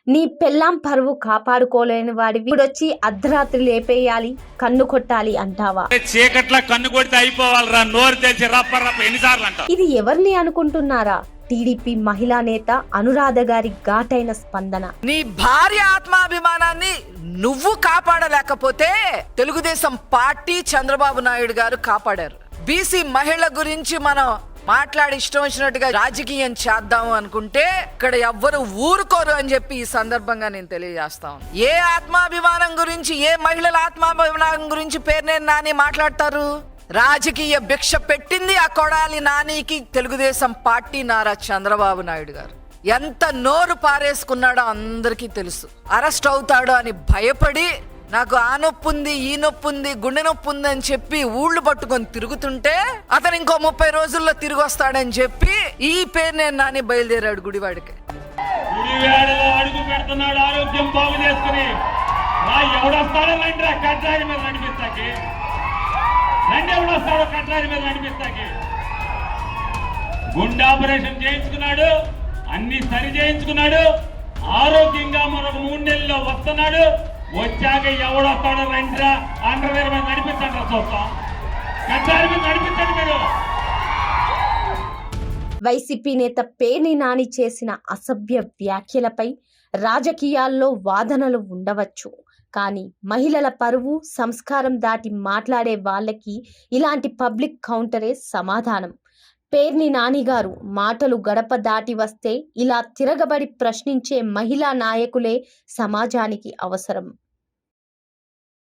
నీ పెళ్ళాం పరువు కాపాడుకోలేని వాడివి ఇప్పుడొచ్చి అర్ధరాత్రి లేపేయాలి, కన్ను కొట్టాలి అంటావా? చీకట్ల కన్ను కొడితే అయిపోవాలరా, నోరు తెరిచి రప్ప రప్ప ఎన్నిసార్లు అంటావు? ఇది ఎవరిని అనుకుంటున్నారా? టీడీపీ మహిళా నేత అనురాధ గారి ఘాటైన స్పందన. నీ భార్య ఆత్మాభిమానాన్ని నువ్వు కాపాడలేకపోతే తెలుగుదేశం పార్టీ చంద్రబాబు నాయుడు గారు కాపాడారు. బీసీ మహిళల గురించి మనం మాట్లాడి ఇష్టం వచ్చినట్టుగా రాజకీయం చేద్దాము అనుకుంటే ఇక్కడ ఎవ్వరు ఊరుకోరు అని చెప్పి ఈ సందర్భంగా నేను తెలియజేస్తాను. ఏ ఆత్మాభిమానం గురించి, ఏ మహిళల ఆత్మాభిమానం గురించి పేర్నేని నాని మాట్లాడతారు? రాజకీయ భిక్ష పెట్టింది ఆ కొడాలి నానికి తెలుగుదేశం పార్టీ నారా చంద్రబాబు నాయుడు గారు. ఎంత నోరు పారేసుకున్నాడో అందరికీ తెలుసు. అరెస్ట్ అవుతాడో అని భయపడి నాకు ఆ నొప్పి ఉంది, ఈ నొప్పి ఉంది, గుండె నొప్పి ఉంది అని చెప్పి ఊళ్ళు పట్టుకొని తిరుగుతుంటే అతను ఇంకో 30 రోజుల్లో తిరిగి వస్తాడని చెప్పి ఈ పేర్నేని నాని బయలుదేరాడు గుడివాడికి. అడుగు పెడుతున్నాడు ఆరోగ్యం బాగు చేసుకుని. ఎవడొస్తాడో రండి కట్రాయి మీద నడిపిస్తాకి, రండి ఎవడొస్తాడో కట్రాయి మీద నడిపిస్తాకి. గుండె ఆపరేషన్ చేయించుకున్నాడు, అన్ని సరి చేయించుకున్నాడు, ఆరోగ్యంగా మరొక 3 నెలల్లో వస్తున్నాడు. వచ్చాక ఎవడొస్తాడో రండిరా అండర్వేర్ మీద నడిపించండి, చూస్తాం. కట్రాయి మీద నడిపించండి మీరు. వైసీపీ నేత పేర్ని నాని చేసిన అసభ్య వ్యాఖ్యలపై రాజకీయాల్లో వాదనలు ఉండవచ్చు, కానీ మహిళల పరువు, సంస్కారం దాటి మాట్లాడే వాళ్ళకి ఇలాంటి పబ్లిక్ కౌంటరే సమాధానం. పేర్ని నాని గారు మాటలు గడప దాటి వస్తే ఇలా తిరగబడి ప్రశ్నించే మహిళా నాయకులే సమాజానికి అవసరం.